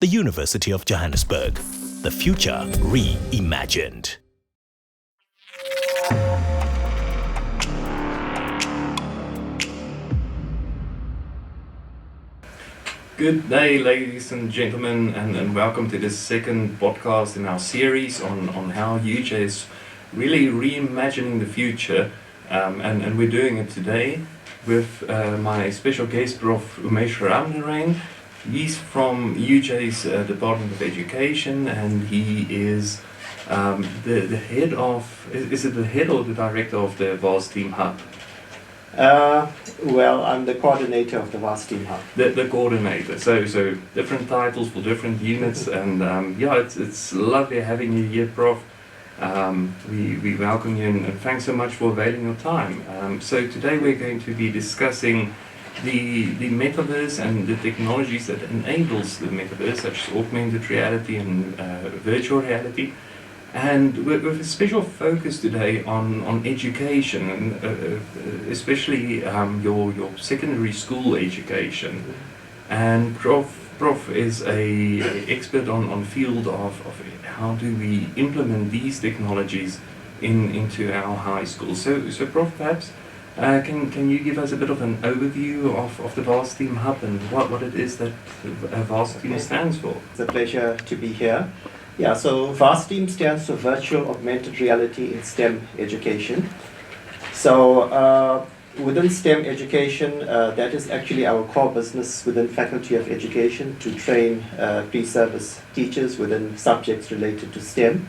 the University of Johannesburg. The future reimagined. Good day, ladies and gentlemen, and welcome to this second podcast in our series on how UJ is really reimagining the future, and we're doing it today with my special guest, Prof. Umesh Ramnarain. He's from UJ's Department of Education, and he is the head of, is it the head or the director of the VAS Team Hub? Well, I'm the coordinator of the VAS Team Hub. The coordinator. So different titles for different units, and it's lovely having you here, Prof. We welcome you, and thanks so much for availing your time. So today we're going to be discussing the Metaverse and the technologies that enables the Metaverse, such as augmented reality and virtual reality. And with a special focus today on education, and especially your secondary school education. And Prof is a expert on field of how do we implement these technologies into our high schools. So Prof, perhaps can you give us a bit of an overview of the VAS Team Hub and what it is that VAS Team stands for? It's a pleasure to be here. Yeah, so VAS Team stands for Virtual Augmented Reality in STEM Education. So within STEM education, that is actually our core business within Faculty of Education, to train pre-service teachers within subjects related to STEM.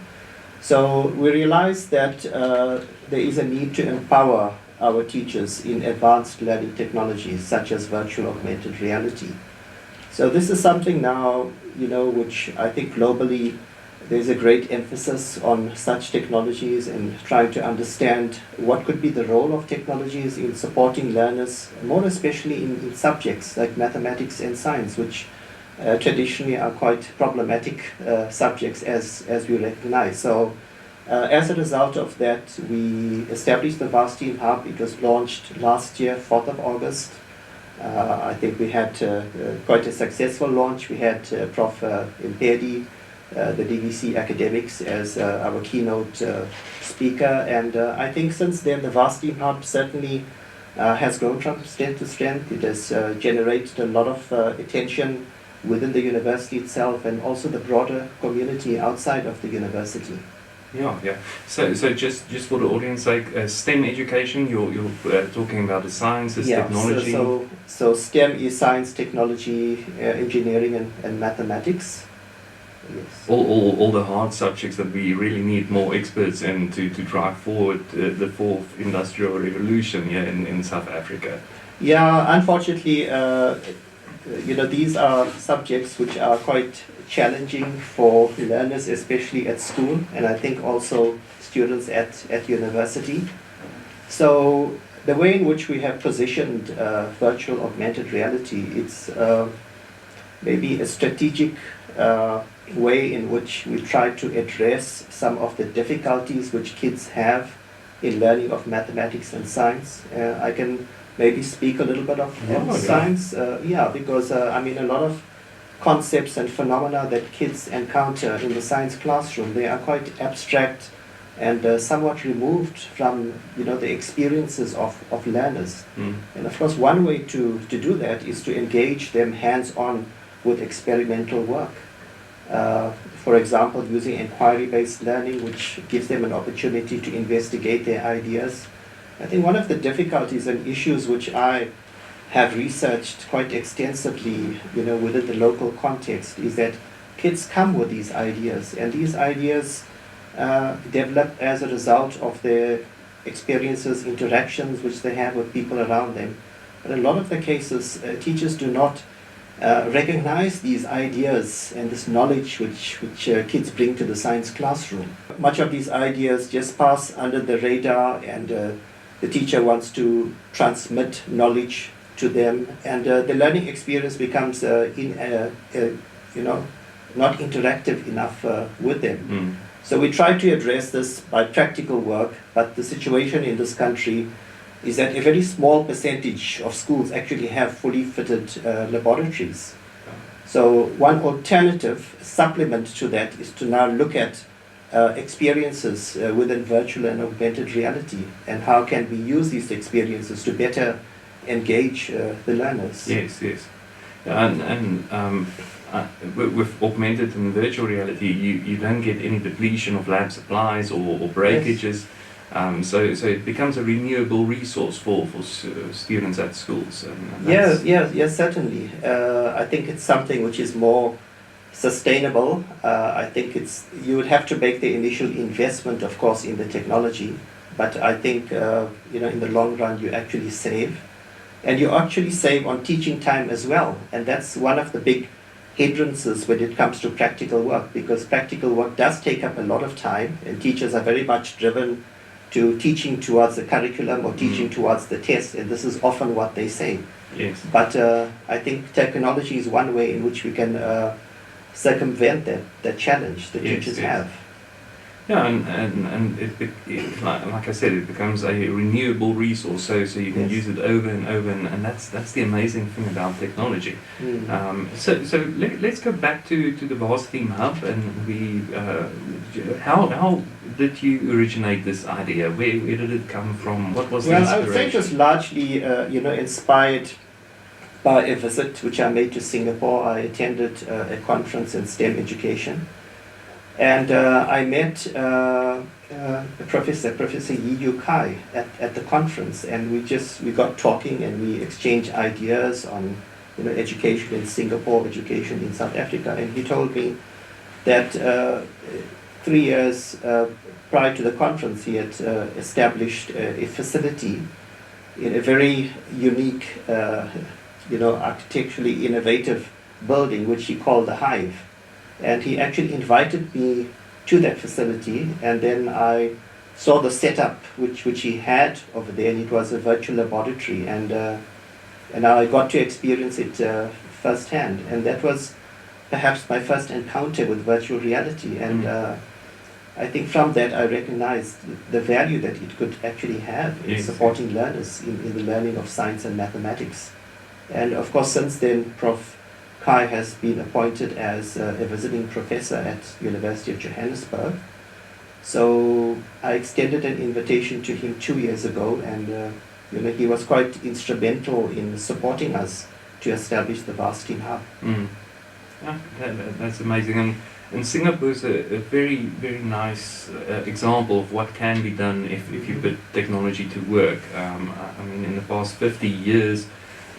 So we realize that there is a need to empower our teachers in advanced learning technologies such as virtual augmented reality. So this is something now, which I think globally there's a great emphasis on such technologies and trying to understand what could be the role of technologies in supporting learners, more especially in subjects like mathematics and science, which traditionally are quite problematic subjects as we recognize. So as a result of that, we established the VAS Team Hub. It was launched last year, 4th of August. I think we had quite a successful launch. We had Prof. Impedi, the DVC academics, as our keynote speaker, and I think since then the VAS Team Hub certainly has grown from strength to strength. It has generated a lot of attention within the university itself and also the broader community outside of the university. Yeah. So just for the audience sake, STEM education, you're talking about the sciences, technology. So STEM is science, technology, engineering, and mathematics. Yes. All the hard subjects that we really need more experts in to drive forward the fourth industrial revolution here in South Africa. Yeah, unfortunately, these are subjects which are quite challenging for learners, especially at school, and I think also students at university. So the way in which we have positioned virtual augmented reality, it's maybe a strategic way in which we try to address some of the difficulties which kids have in learning of mathematics and science. I can maybe speak a little bit of science, because a lot of concepts and phenomena that kids encounter in the science classroom, they are quite abstract and somewhat removed from the experiences of learners. And of course, one way to do that is to engage them hands-on with experimental work. For example, using inquiry-based learning, which gives them an opportunity to investigate their ideas. I think one of the difficulties and issues which I have researched quite extensively, within the local context, is that kids come with these ideas, and these ideas develop as a result of their experiences, interactions which they have with people around them. But in a lot of the cases, teachers do not recognize these ideas and this knowledge which kids bring to the science classroom. Much of these ideas just pass under the radar, and the teacher wants to transmit knowledge to them, and the learning experience becomes not interactive enough with them. So we try to address this by practical work, but the situation in this country is that a very small percentage of schools actually have fully fitted laboratories. So one alternative supplement to that is to now look at experiences within virtual and augmented reality, and how can we use these experiences to better engage the learners. Yes, yes. With augmented and virtual reality, you don't get any depletion of lab supplies or breakages. Yes. So it becomes a renewable resource for students at schools. Yes, certainly. I think it's something which is more sustainable. I think you would have to make the initial investment, of course, in the technology, but I think in the long run you actually save, and you actually save on teaching time as well, and that's one of the big hindrances when it comes to practical work, because practical work does take up a lot of time, and teachers are very much driven to teaching towards the curriculum or teaching towards the test, and this is often what they say. Yes. But I think technology is one way in which we can circumvent that challenge that teachers have. Yeah, and like I said, it becomes a renewable resource, so you can use it over and over, and that's the amazing thing about technology. So let's go back to the Vast Theme Hub, and how did you originate this idea? Where did it come from? What was the inspiration? I would say it was largely inspired by a visit which I made to Singapore. I attended a conference in STEM education. And I met Professor Yi Kai at the conference, and we got talking, and we exchanged ideas on education in Singapore, education in South Africa, and he told me that 3 years prior to the conference he had established a facility in a very unique, architecturally innovative building which he called the Hive. And he actually invited me to that facility, and then I saw the setup which he had over there, and it was a virtual laboratory, and I got to experience it firsthand, and that was perhaps my first encounter with virtual reality, and I think from that I recognized the value that it could actually have in supporting learners in the learning of science and mathematics. And of course, since then, Prof. Kai has been appointed as a visiting professor at University of Johannesburg. So I extended an invitation to him 2 years ago, and he was quite instrumental in supporting us to establish the Vast Theme Hub. Yeah, that's amazing. And Singapore is a very, very nice example of what can be done if you put technology to work. I mean, in the past 50 years,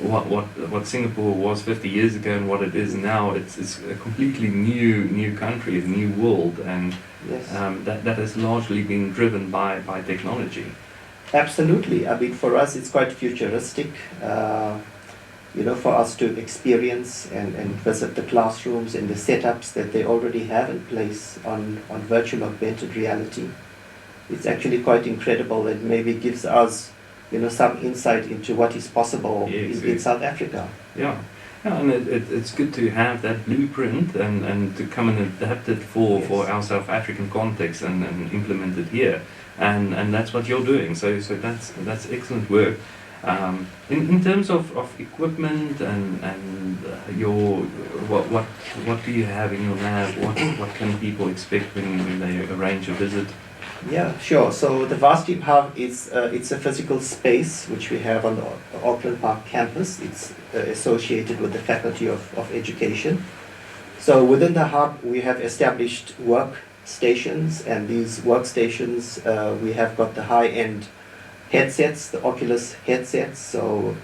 what Singapore was 50 years ago and what it is now, it's a completely new country, a new world, and that has largely been driven by technology. Absolutely. I mean, for us it's quite futuristic, for us to experience and visit the classrooms and the setups that they already have in place on virtual augmented reality. It's actually quite incredible. It maybe gives us some insight into what is possible in South Africa. Yeah, and it's good to have that blueprint and to come and adapt it for our South African context and implement it here. And that's what you're doing. So that's excellent work. In terms of equipment and your what do you have in your lab? What can people expect when they arrange a visit? Yeah, sure. So the Vast Theme Hub it's a physical space which we have on the Auckland Park campus. It's associated with the Faculty of Education. So within the hub we have established workstations, and these workstations we have got the high-end headsets, the Oculus headsets. So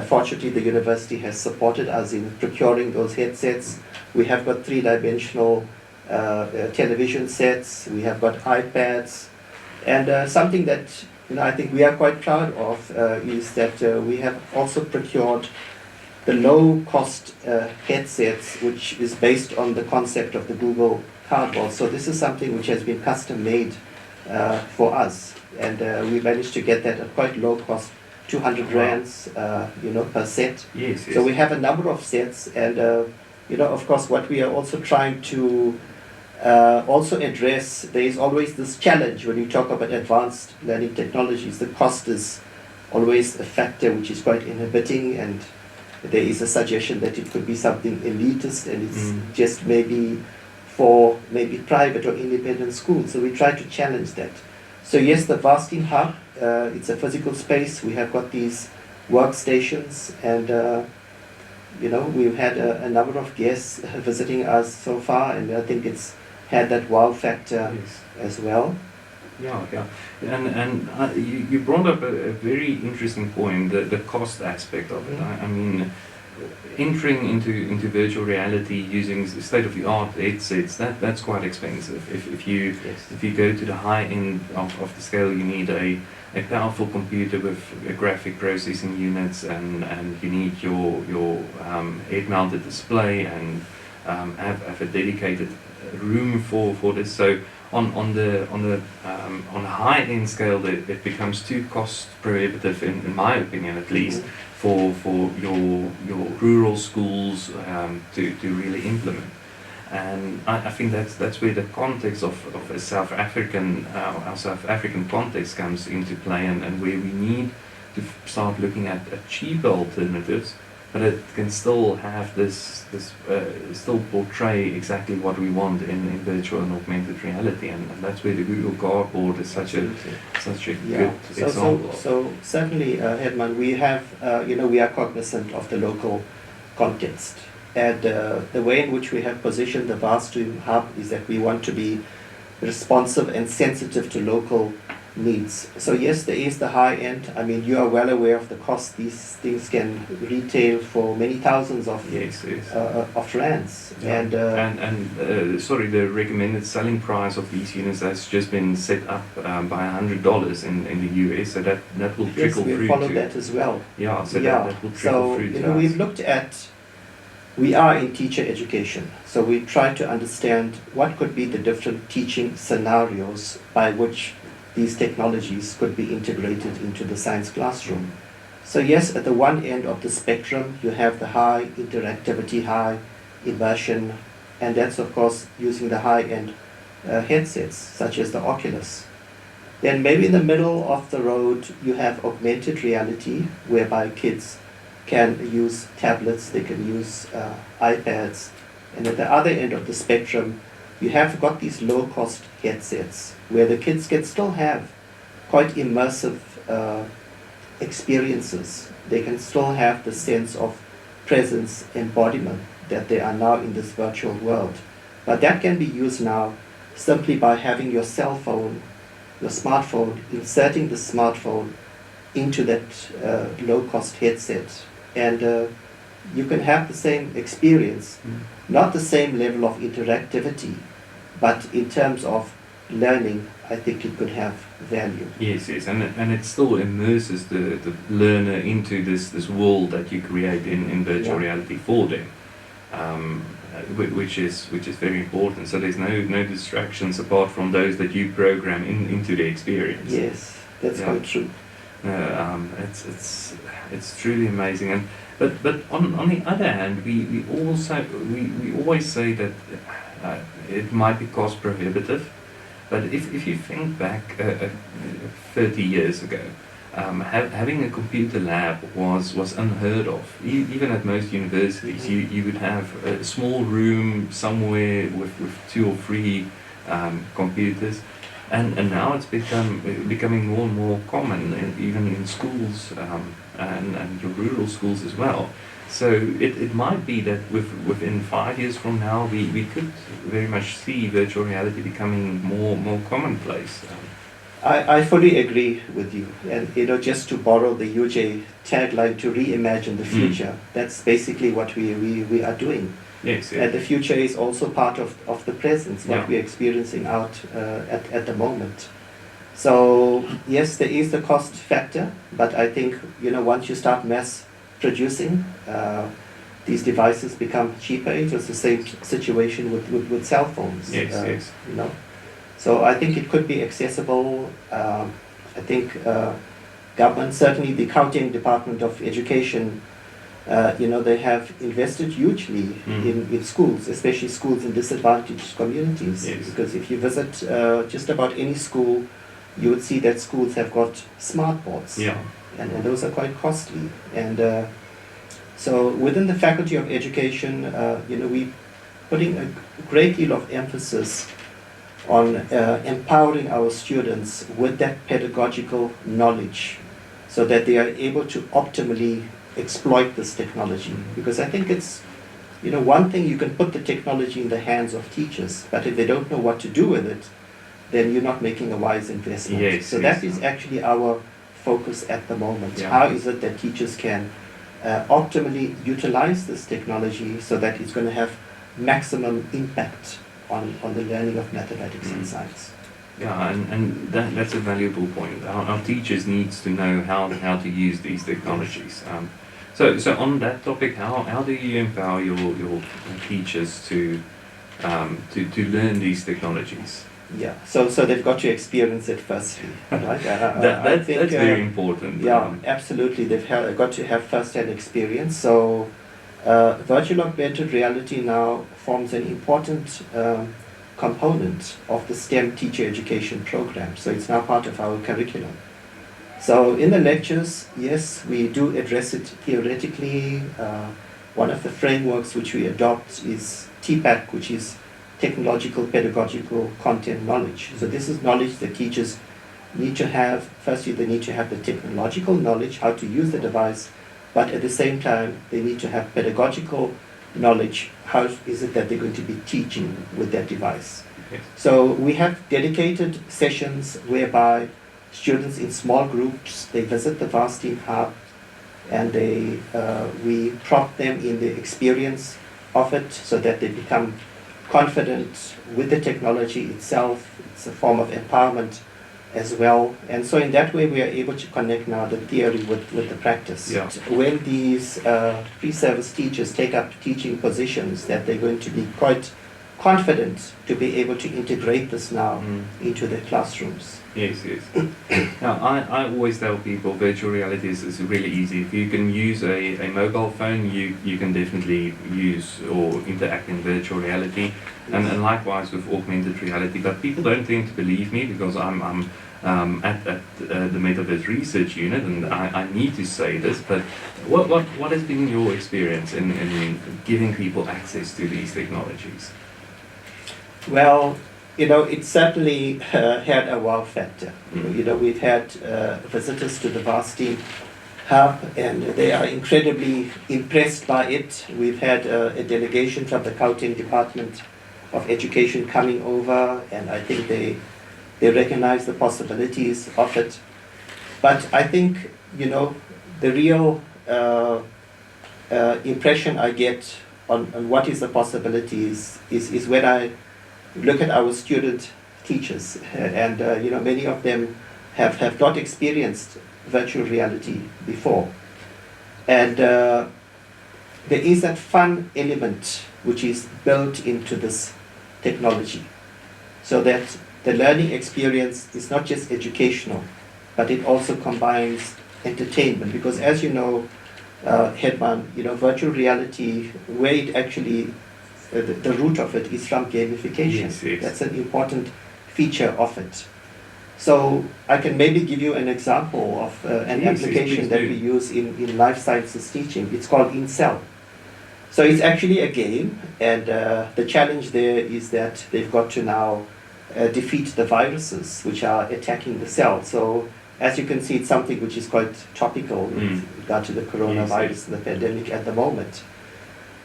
fortunately the university has supported us in procuring those headsets. We have got three-dimensional television sets, we have got iPads, and something that I think we are quite proud of is that we have also procured the low-cost headsets, which is based on the concept of the Google Cardboard. So this is something which has been custom-made for us, and we managed to get that at quite low cost, 200 rands, per set. Yes. So we have a number of sets, and of course, what we are also trying to also address, there is always this challenge when you talk about advanced learning technologies. The cost is always a factor which is quite inhibiting, and there is a suggestion that it could be something elitist and it's just maybe for maybe private or independent schools. So we try to challenge that. So yes, the Vastin Hub, it's a physical space. We have got these workstations, and we've had a number of guests visiting us so far, and I think it's had that wow factor as well. Yeah. And you brought up a very interesting point, the cost aspect of it. I mean, entering into virtual reality using state-of-the-art headsets, that's quite expensive. If you go to the high end of the scale, you need a powerful computer with graphic processing units, and you need your head-mounted display, and have a dedicated room for this. So on the high end scale, it becomes too cost prohibitive, in my opinion at least, for your rural schools to really implement. And I think that's where the context of a South African our South African context comes into play, and where we need to start looking at cheaper alternatives, but it can still have this still portray exactly what we want in virtual and augmented reality, and that's where the Google Cardboard is such a good example. So certainly, Herman, we have we are cognizant of the local context, and the way in which we have positioned the Vastin Hub is that we want to be responsive and sensitive to local needs. So yes, there is the high end. I mean, you are well aware of the cost. These things can retail for many thousands of rands. Yeah. And sorry, the recommended selling price of these units has just been set up by $100 in the US. So that will trickle through. Yes, we follow that as well. Yeah. So that will trickle through. So we've looked at. We are in teacher education, so we try to understand what could be the different teaching scenarios by which these technologies could be integrated into the science classroom. So yes, at the one end of the spectrum, you have the high interactivity, high immersion, and that's of course using the high-end headsets, such as the Oculus. Then maybe in the middle of the road, you have augmented reality, whereby kids can use tablets, they can use iPads, and at the other end of the spectrum, you have got these low-cost headsets where the kids can still have quite immersive experiences. They can still have the sense of presence, embodiment that they are now in this virtual world. But that can be used now simply by having your cell phone, your smartphone, inserting the smartphone into that low-cost headset. And you can have the same experience, not the same level of interactivity, but in terms of learning, I think it could have value. Yes, and it still immerses the learner into this world that you create in virtual reality for them, which is very important. So there's no distractions apart from those that you program into the experience. Yes, that's quite true. It's truly amazing, and but on the other hand, we always say that it might be cost prohibitive, but if you think back 30 years ago, having a computer lab was unheard of. Even at most universities, you would have a small room somewhere with 2 or 3 computers. And now it's becoming more and more common, even in schools and your rural schools as well. So it might be that within 5 years from now, we could very much see virtual reality becoming more commonplace. I fully agree with you. And just to borrow the UJ tagline, to reimagine the future, that's basically what we are doing. Yes. And the future is also part of the present, what we're experiencing out at the moment. So yes, there is the cost factor, but I think once you start mass producing, these devices become cheaper. It was the same situation with cell phones. Yes. So I think it could be accessible. I think government, certainly the Gauteng Department of Education, they have invested hugely in schools, especially schools in disadvantaged communities. Yes. Because if you visit just about any school, you would see that schools have got smart boards. Yeah. And those are quite costly. And So within the Faculty of Education, we're putting a great deal of emphasis on empowering our students with that pedagogical knowledge so that they are able to optimally exploit this technology. Because I think it's, one thing, you can put the technology in the hands of teachers, but if they don't know what to do with it, then you're not making a wise investment. Yes, so that is actually our focus at the moment. Yeah. How is it that teachers can optimally utilize this technology so that it's going to have maximum impact on the learning of mathematics and science? Yeah, and that's a valuable point. Our teachers need to know how to use these technologies. So on that topic, how do you empower your teachers to learn these technologies? Yeah, so they've got to experience it firstly, right? That's very important. Yeah, absolutely. They've got to have first-hand experience. So virtual augmented reality now forms an important component of the STEM teacher education program. So it's now part of our curriculum. So in the lectures, yes, we do address it theoretically. One of the frameworks which we adopt is TPAC, which is technological pedagogical content knowledge. So this is knowledge that teachers need to have. Firstly, they need to have the technological knowledge, how to use the device, but at the same time, they need to have pedagogical knowledge. How is it that they're going to be teaching with that device? Yes. So we have dedicated sessions whereby students in small groups, they visit the Vast Team Hub and we prompt them in the experience of it so that they become confident with the technology itself. It's a form of empowerment as well. And so in that way, we are able to connect now the theory with the practice. Yeah. When these pre-service teachers take up teaching positions, that they're going to be quite confident to be able to integrate this now into their classrooms. Yes. Now, I always tell people virtual reality is really easy. If you can use a mobile phone, you can definitely use or interact in virtual reality, and likewise with augmented reality. But people don't tend to believe me because I'm at the Metaverse research unit, and I need to say this. But what has been your experience in giving people access to these technologies? Well, it certainly had a wow factor. We've had visitors to the Vast Team Hub, and they are incredibly impressed by it. We've had a delegation from the Gauteng Department of Education coming over, and I think they recognize the possibilities of it. But I think, the real impression I get on what is the possibilities is when I look at our student teachers, and many of them have not experienced virtual reality before, and there is that fun element which is built into this technology, so that the learning experience is not just educational, but it also combines entertainment. Because as you know, Herman, virtual reality, where it actually the root of it is from gamification. Yes. That's an important feature of it. So I can maybe give you an example of an application that we use in life sciences teaching. It's called InCell. So it's actually a game, and the challenge there is that they've got to now defeat the viruses which are attacking the cell. So as you can see, it's something which is quite topical with regard to the coronavirus and the pandemic at the moment.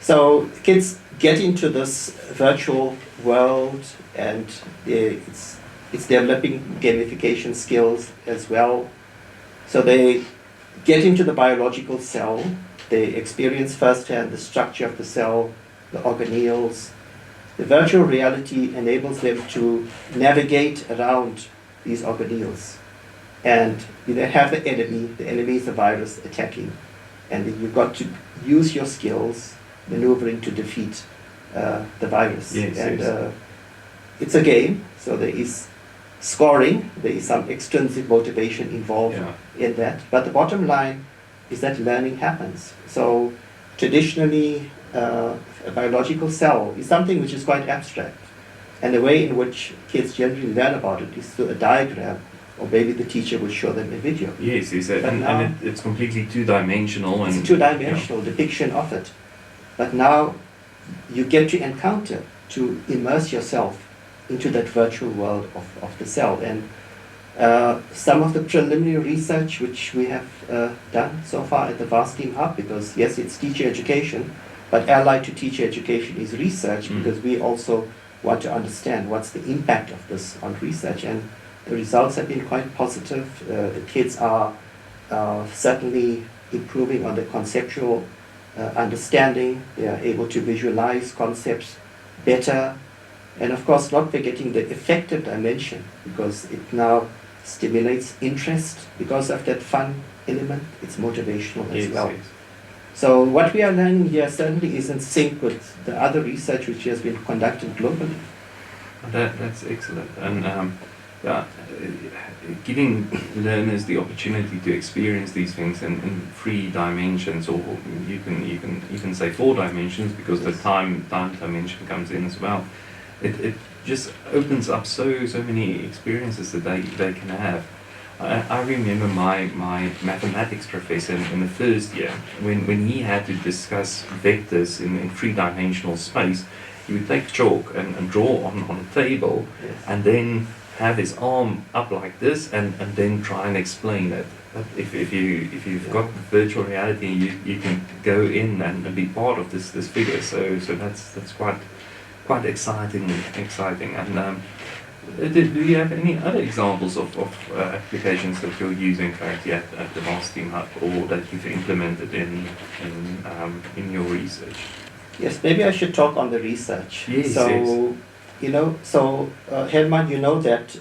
So kids get into this virtual world, and it's developing gamification skills as well. So they get into the biological cell, they experience firsthand the structure of the cell, the organelles. The virtual reality enables them to navigate around these organelles. And have the enemy is the virus attacking. And then you've got to use your skills maneuvering to defeat the virus. Yes. It's a game, so there is scoring, there is some extrinsic motivation involved in that. But the bottom line is that learning happens. So traditionally, a biological cell is something which is quite abstract. And the way in which kids generally learn about it is through a diagram or maybe the teacher would show them a video. Yes, yes, But and, now- it's completely two-dimensional. It's And a two-dimensional depiction of it. But now you get to encounter, to immerse yourself into that virtual world of the cell. And some of the preliminary research which we have done so far at the VAST Team Hub, because yes, it's teacher education, but allied to teacher education is research, because we also want to understand what's the impact of this on research. And the results have been quite positive. The kids are certainly improving on the conceptual understanding. They are able to visualize concepts better. And of course, not forgetting the affective dimension, because it now stimulates interest because of that fun element. It's motivational as well. yes. So what we are learning here certainly is in sync with the other research which has been conducted globally. That's excellent. And giving learners the opportunity to experience these things in 3 dimensions, or you can even say 4 dimensions, because the time dimension comes in as well. It just opens up so many experiences that they can have. I remember my mathematics professor in the first year, when he had to discuss vectors in 3-dimensional space, he would take chalk and draw on a table, Yes. and then have his arm up like this, and then try and explain it. But if you've got virtual reality, you can go in and be part of this figure. So that's quite exciting. And do you have any other examples of applications that you're using currently at the VAST Team Hub, or that you've implemented in your research? Yes, maybe I should talk on the research. Yes, so, yes. Herman, you know that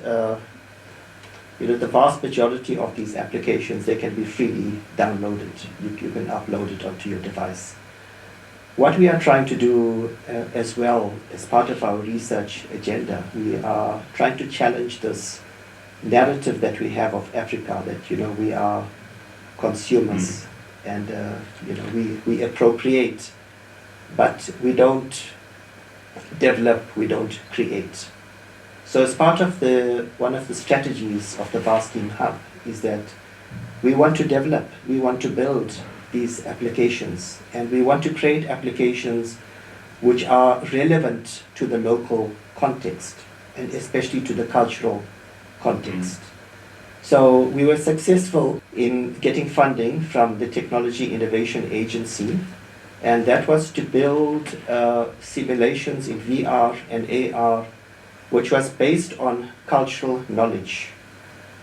the vast majority of these applications, they can be freely downloaded. You can upload it onto your device. What we are trying to do as well, as part of our research agenda, we are trying to challenge this narrative that we have of Africa, that we are consumers, and we appropriate, but we don't develop, we don't create. So as part of one of the strategies of the VAST Team Hub is that we want to develop, we want to build these applications, and we want to create applications which are relevant to the local context, and especially to the cultural context. So we were successful in getting funding from the Technology Innovation Agency, and that was to build simulations in VR and AR, which was based on cultural knowledge.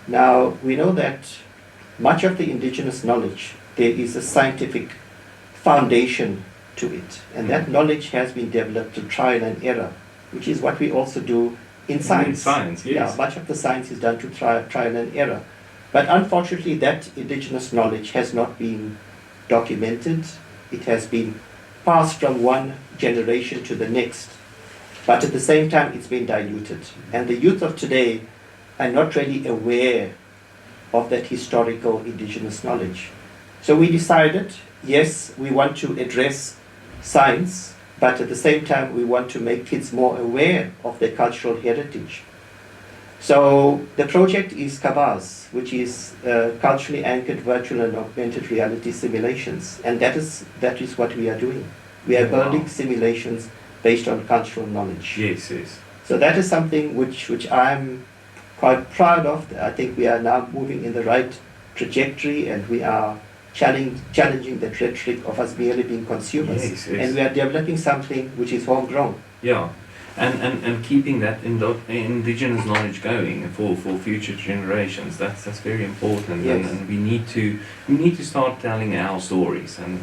Now, we know that much of the indigenous knowledge, there is a scientific foundation to it, and that knowledge has been developed through trial and error, which is what we also do in science. In science, yes. Yeah, much of the science is done through trial and error. But unfortunately, that indigenous knowledge has not been documented. It has been passed from one generation to the next, but at the same time, it's been diluted. And the youth of today are not really aware of that historical indigenous knowledge. So we decided, yes, we want to address science, but at the same time, we want to make kids more aware of their cultural heritage. So the project is KAVAS, which is culturally anchored virtual and augmented reality simulations, and that is what we are doing. We are building simulations based on cultural knowledge. Yes, yes. So that is something which I'm quite proud of. I think we are now moving in the right trajectory, and we are challenging the rhetoric of us merely being consumers. Yes, yes. And we are developing something which is homegrown. Yeah, and keeping that indigenous knowledge going for future generations. That's very important. Yes. And we need to start telling our stories. And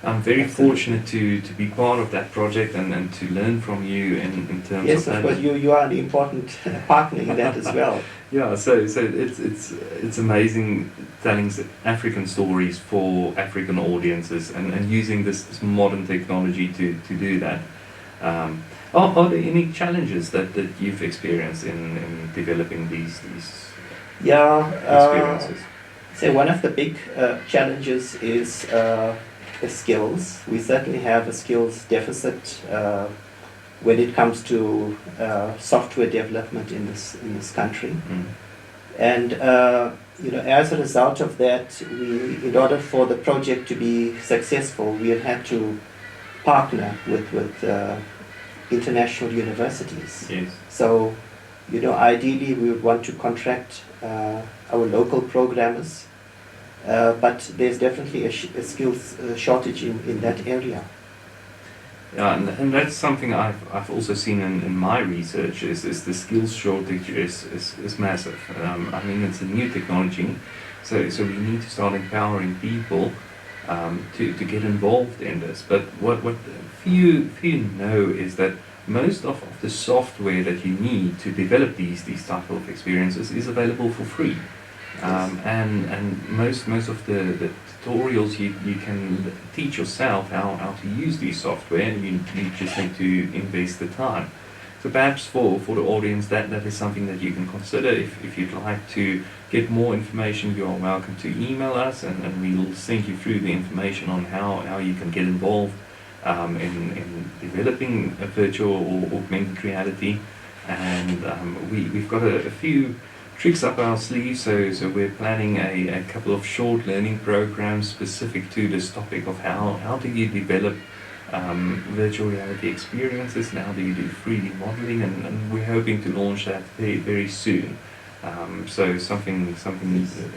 I'm very fortunate to be part of that project and to learn from you in terms Yes, of that. of course, you are an important partner in that as well. Yeah, so it's amazing telling African stories for African audiences and using this modern technology to do that. Are there any challenges that you've experienced in developing these experiences? So one of the big challenges is the skills. We certainly have a skills deficit when it comes to software development in this country. And as a result of that, in order for the project to be successful, we have had to partner with international universities. Yes. So, ideally we would want to contract our local programmers, but there's definitely a skills shortage in that area. Yeah, and that's something I've also seen in my research is the skills shortage is massive. I mean, it's a new technology, so we need to start empowering people to get involved in this. But what few know is that most of the software that you need to develop these type of experiences is available for free. And most of the tutorials you can teach yourself how to use these software, and you just need to invest the time. So perhaps for the audience that is something that you can consider. If you'd like to get more information, you are welcome to email us, and we'll send you through the information on how you can get involved in developing a virtual or augmented reality. And we've got a few tricks up our sleeve, so we're planning a couple of short learning programs specific to this topic of how do you develop virtual reality experiences, and how do you do 3D modeling, and we're hoping to launch that very, very soon. So something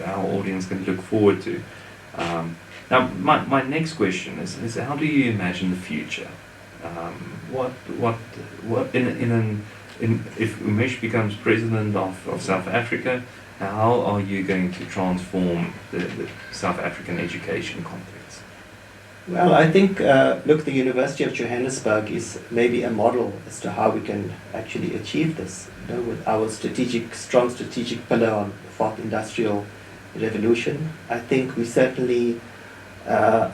our audience can look forward to. Now my next question is how do you imagine the future? If Umesh becomes president of South Africa, how are you going to transform the South African education context? Well, I think, the University of Johannesburg is maybe a model as to how we can actually achieve this, with our strong strategic pillar on the fourth industrial revolution. I think we certainly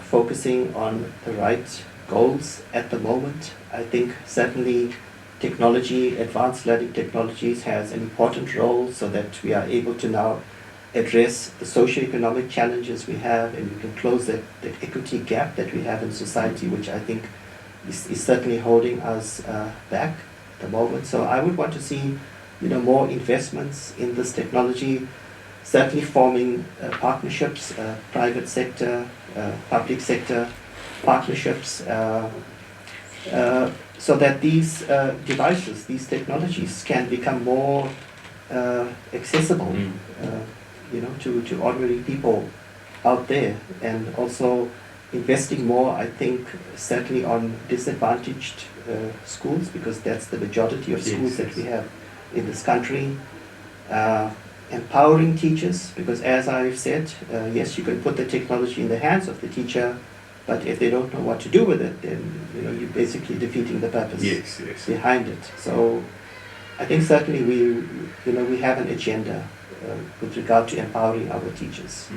focusing on the right goals at the moment. I think certainly technology, advanced learning technologies has an important role so that we are able to now address the socio-economic challenges we have, and we can close the equity gap that we have in society, which I think is certainly holding us back at the moment. So I would want to see more investments in this technology, certainly forming partnerships, private sector, public sector partnerships, so that these devices, these technologies can become more accessible, to ordinary people out there, and also investing more, I think, certainly on disadvantaged schools, because that's the majority of schools that we have in this country. Empowering teachers, because as I've said, yes, you can put the technology in the hands of the teacher, but if they don't know what to do with it, then you're basically defeating the purpose behind it. So I think certainly we have an agenda with regard to empowering our teachers.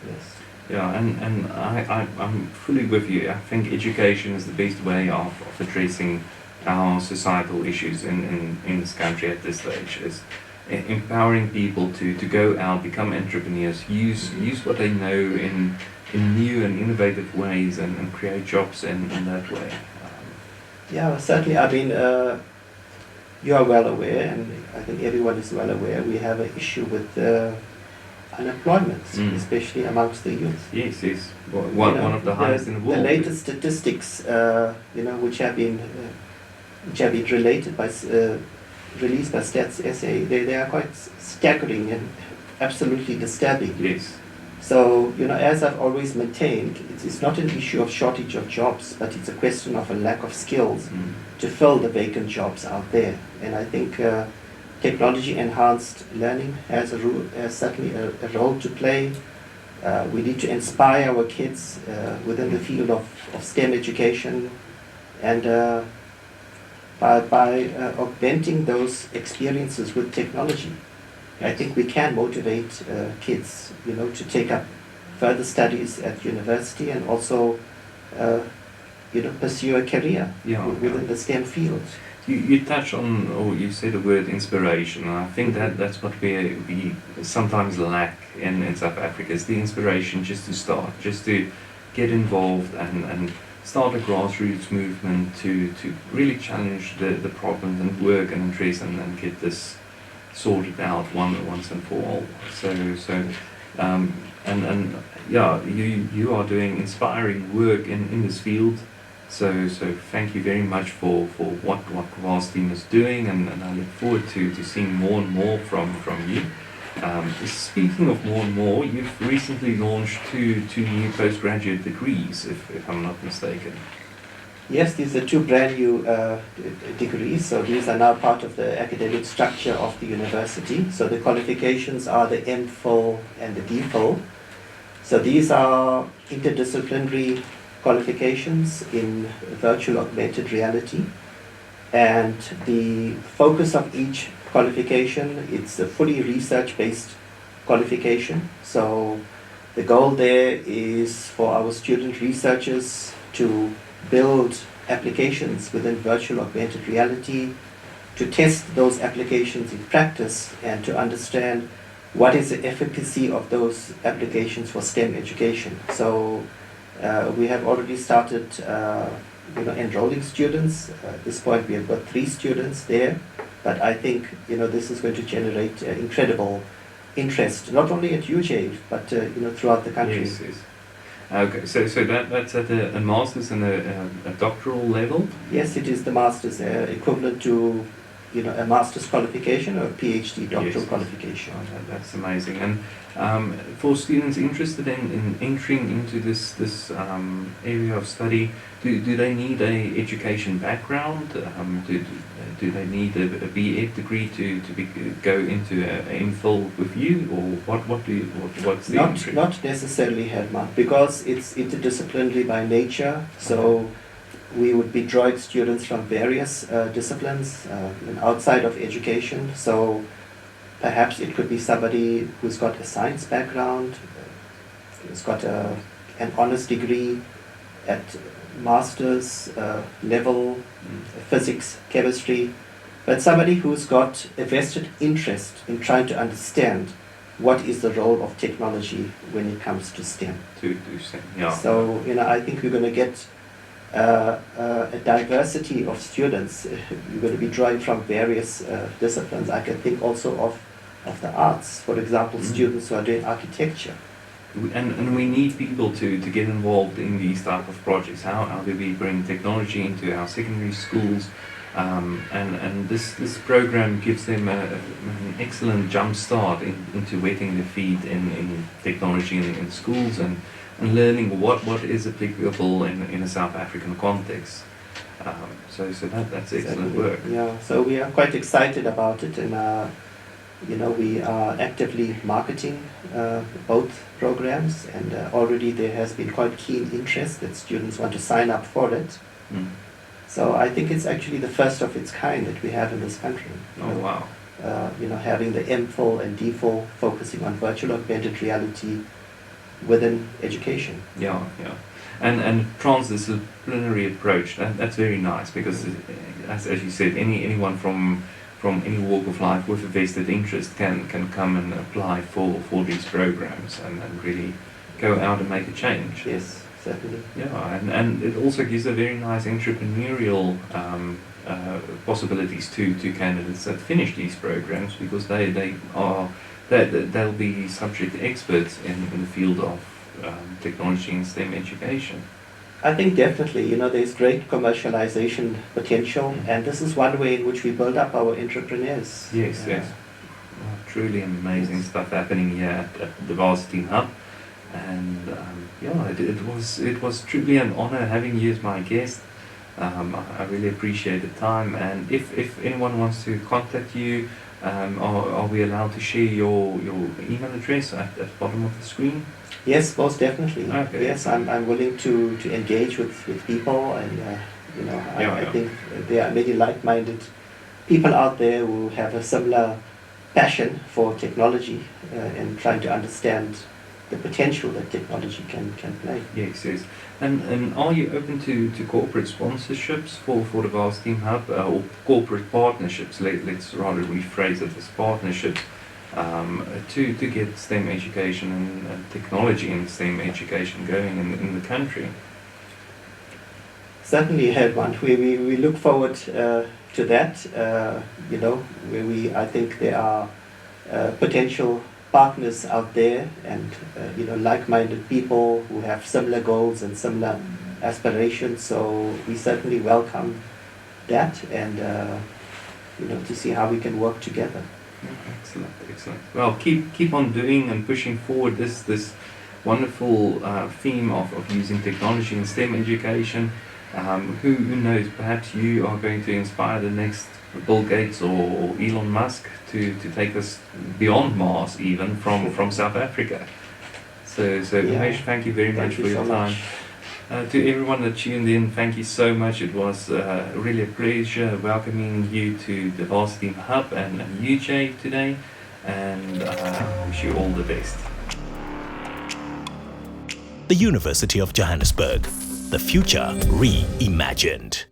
Yes. Yeah, and I'm fully with you. I think education is the best way of addressing our societal issues in this country at this stage. Is empowering people to go out, become entrepreneurs, use what they know in new and innovative ways, and create jobs in that way. Yeah, certainly. I mean, you are well aware, and I think everyone is well aware, we have an issue with unemployment, especially amongst the youth. Yes. One of the highest in the world. The latest statistics, which have been related by released by Stats SA, they are quite staggering and absolutely disturbing. Yes. So, as I've always maintained, it's not an issue of shortage of jobs, but it's a question of a lack of skills to fill the vacant jobs out there. And I think technology-enhanced learning has certainly a role to play. We need to inspire our kids within the field of STEM education, and by augmenting those experiences with technology, I think we can motivate kids, to take up further studies at university, and also, pursue a career within the STEM field. You touch on, or you say the word inspiration, and I think that's what we sometimes lack in South Africa, is the inspiration just to start, just to get involved and start a grassroots movement to really challenge the problems and work and address and get this sorted out once and for all. And yeah, you are doing inspiring work in this field. So thank you very much for what Vast team is doing, and I look forward to seeing more and more from you. Speaking of more and more, you've recently launched two new postgraduate degrees, if I'm not mistaken. Yes, these are two brand new degrees, so these are now part of the academic structure of the university. So the qualifications are the MPhil and the DPhil. So these are interdisciplinary qualifications in virtual augmented reality, and the focus of each qualification, it's a fully research-based qualification. So the goal there is for our student researchers to build applications within virtual augmented reality, to test those applications in practice, and to understand what is the efficacy of those applications for STEM education. So we have already started enrolling students. At this point we have got 3 students there, but I think this is going to generate incredible interest, not only at UJ, but throughout the country. Yes, yes. Okay, so that's at a master's and a doctoral level? Yes, it is the master's, equivalent to a master's qualification or a PhD doctoral qualification. Oh, that's amazing. And for students interested in entering into this area of study, do they need a education background? Do they need a BEd degree to go into a MPhil with you, or what's the entry? Not necessarily, Herman, because it's interdisciplinary by nature. So we would be drawing students from various disciplines outside of education. So perhaps it could be somebody who's got a science background, who's got an honors degree at master's level, physics, chemistry, but somebody who's got a vested interest in trying to understand what is the role of technology when it comes to STEM. To STEM, yeah. So I think we're going to get a diversity of students. You're going to be drawing from various disciplines. I can think also of the arts, for example, students who are doing architecture. And we need people to get involved in these type of projects. How do we bring technology into our secondary schools? And this program gives them an excellent jump start into wetting their feet in technology in schools and learning what is applicable in a South African context. So that's excellent work. Yeah, so we are quite excited about it, and we are actively marketing both programs, and already there has been quite keen interest that students want to sign up for it. So I think it's actually the first of its kind that we have in this country. Oh wow! Having the MPhil and DPhil focusing on virtual augmented reality within education. Yeah. And transdisciplinary approach, that's very nice, because as you said, anyone from any walk of life with a vested interest can come and apply for these programs and really go out and make a change. Yes, certainly. Yeah, and it also gives a very nice entrepreneurial possibilities to candidates that finish these programs, because they'll be subject experts in the field of technology and STEM education. I think definitely, there's great commercialization potential, and this is one way in which we build up our entrepreneurs. Yes. Well, truly amazing stuff happening here at the Varsity Hub, and it was truly an honor having you as my guest. I really appreciate the time, and if anyone wants to contact you, are we allowed to share your email address at the bottom of the screen? Yes, most definitely. Okay. Yes, I'm willing to engage with people, and I think there are many like-minded people out there who have a similar passion for technology and trying to understand the potential that technology can play. Yes. And are you open to corporate sponsorships for the Vast Team Hub, or corporate partnerships? Let's rather rephrase it as partnerships, to get STEM education and technology and STEM education going in the country? Certainly, Herman. We look forward to that. I think there are potential partners out there, and like-minded people who have similar goals and similar aspirations. So we certainly welcome that, and to see how we can work together. Excellent, excellent. Well, keep on doing and pushing forward this wonderful theme of using technology in STEM education. Who knows, perhaps you are going to inspire the next Bill Gates or Elon Musk to take us beyond Mars, even from South Africa. So Umesh, thank you very much for your time. To everyone that tuned in, thank you so much. It was really a pleasure welcoming you to the Varsity Hub and UJ today, and I wish you all the best. The University of Johannesburg, the future reimagined.